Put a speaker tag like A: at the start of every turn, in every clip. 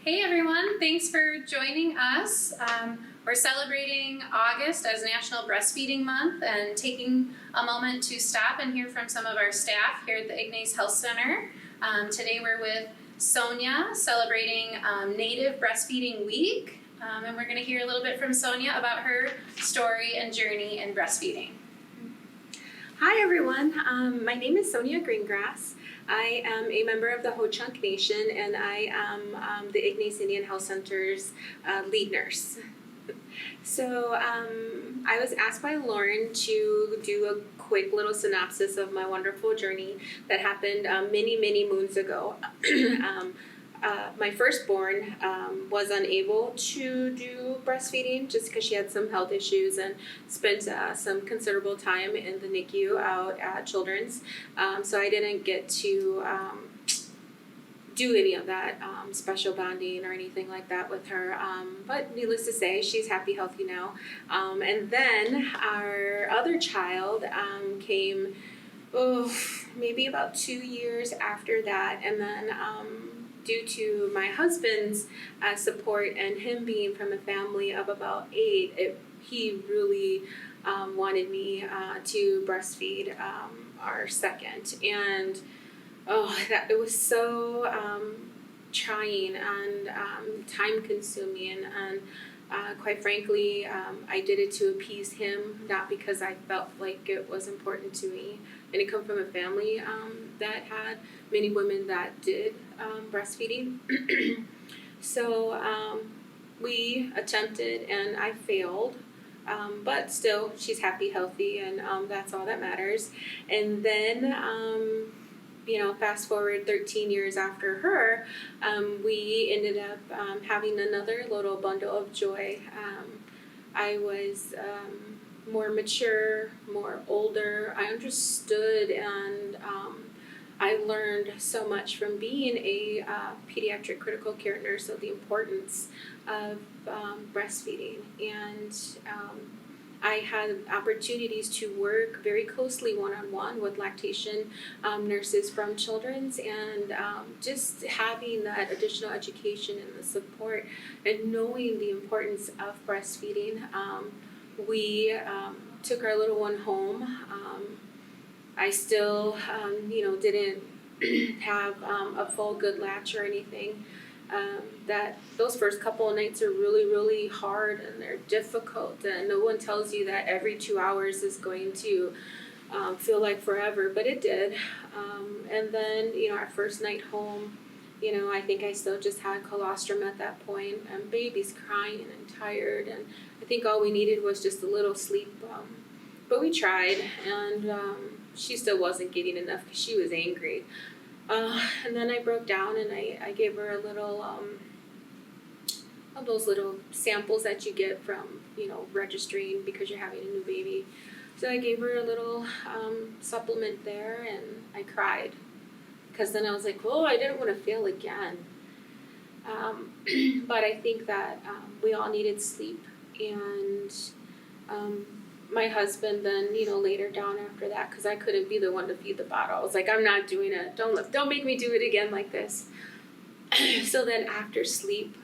A: Hey everyone, thanks for joining us. We're celebrating August as National Breastfeeding Month and taking a moment to stop and hear from some of our staff here at the Ignace Health Center. Today we're with Sonia celebrating Native Breastfeeding Week, and we're going to hear a little bit from Sonia about her story and journey in breastfeeding.
B: Hi everyone, my name is Sonia Greengrass. I am a member of the Ho-Chunk Nation and I am the Ignace Indian Health Center's lead nurse. So I was asked by Lauren to do a quick little synopsis of my wonderful journey that happened many moons ago. My firstborn was unable to do breastfeeding just because she had some health issues and spent some considerable time in the NICU out at Children's. So I didn't get to do any of that special bonding or anything like that with her. But needless to say, she's happy, healthy now. And then our other child came maybe about 2 years after that. And then due to my husband's support and him being from a family of about 8, he really wanted me to breastfeed our second. And it was so trying and time consuming, and quite frankly, I did it to appease him, not because I felt like it was important to me. And I come from a family that had many women that did breastfeeding. So we attempted and I failed. But still, she's happy, healthy, and that's all that matters. And then, fast forward 13 years after her, we ended up having another little bundle of joy. I was more mature, more older. I understood, and I learned so much from being a pediatric critical care nurse of the importance of breastfeeding. And I had opportunities to work very closely one-on-one with lactation nurses from Children's, and just having that additional education and the support and knowing the importance of breastfeeding. We took our little one home. I still, didn't have a full good latch or anything. That those first couple of nights are really hard and they're difficult, and no one tells you that every 2 hours is going to feel like forever, but it did. And then, our first night home, I think I still just had colostrum at that point, and baby's crying and tired, and I think all we needed was just a little sleep. But we tried, and she still wasn't getting enough because she was angry. And then I broke down and I gave her a little, of those little samples that you get from, registering because you're having a new baby. So I gave her a little supplement there, and I cried because then I was like, I didn't want to fail again. But I think that we all needed sleep, and my husband then, laid her down after that because I couldn't be the one to feed the bottle. I was like, I'm not doing it. Don't make me do it again like this. So then after sleep,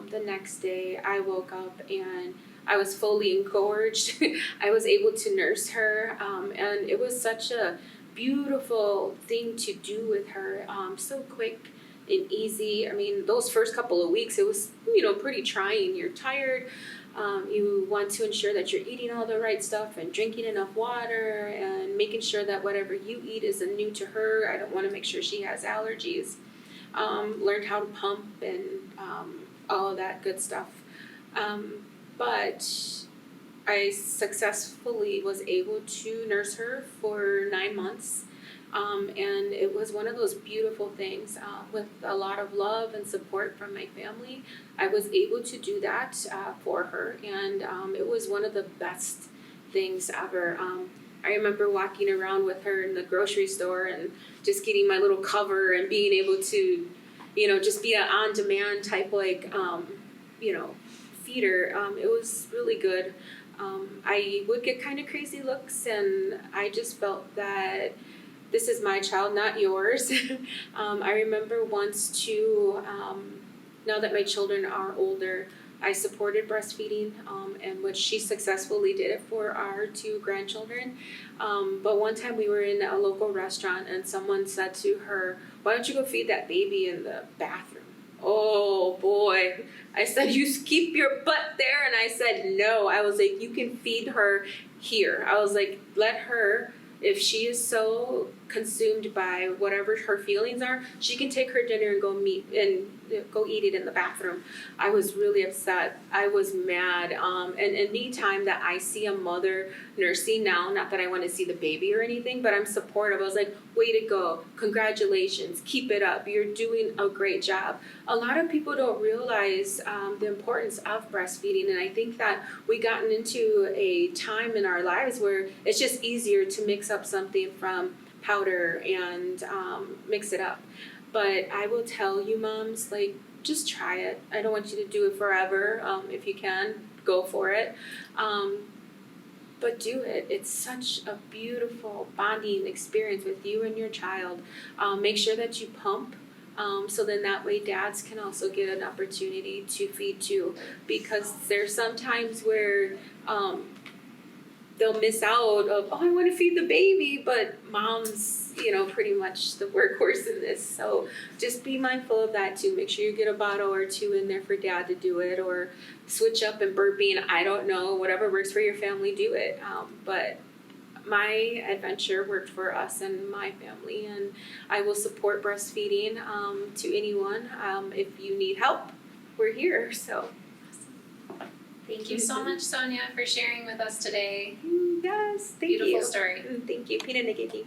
B: the next day I woke up and I was fully engorged. I was able to nurse her, and it was such a beautiful thing to do with her, so quick and easy. I mean, those first couple of weeks, it was, pretty trying. You're tired. You want to ensure that you're eating all the right stuff and drinking enough water and making sure that whatever you eat isn't new to her. I don't want to make sure she has allergies. Learned how to pump and all of that good stuff. But I successfully was able to nurse her for 9 months. And it was one of those beautiful things with a lot of love and support from my family. I was able to do that for her, and it was one of the best things ever. I remember walking around with her in the grocery store and just getting my little cover and being able to, just be an on-demand type feeder. It was really good. I would get kind of crazy looks, and I just felt that this is my child, not yours. I remember once too, now that my children are older, I supported breastfeeding, and which she successfully did it for our 2 grandchildren. But one time we were in a local restaurant and someone said to her, "Why don't you go feed that baby in the bathroom?" Oh boy. I said, "You keep your butt there." And I said, "No." I was like, "You can feed her here." I was like, "Let her, if she is so consumed by whatever her feelings are, she can take her dinner and go eat it in the bathroom." I was really upset. I was mad. And any time that I see a mother nursing now, not that I want to see the baby or anything, but I'm supportive. I was like, "Way to go. Congratulations. Keep it up. You're doing a great job." A lot of people don't realize the importance of breastfeeding, and I think that we gotten into a time in our lives where it's just easier to mix up something from powder and mix it up. But I will tell you, moms, like, just try it. I don't want you to do it forever. If you can, go for it. But do it. It's such a beautiful bonding experience with you and your child. Make sure that you pump. So then that way dads can also get an opportunity to feed too. Because there's some times where they'll miss out of, "Oh, I want to feed the baby," but mom's, pretty much the workhorse in this. So just be mindful of that too. Make sure you get a bottle or 2 in there for dad to do it, or switch up and burping. I don't know, whatever works for your family, do it. But my adventure worked for us and my family, and I will support breastfeeding to anyone. If you need help, we're here. So
A: Thank you so much, Sonia, for sharing with us today.
B: yes, thank you.
A: Beautiful story.
B: Thank you. Pinanigiti.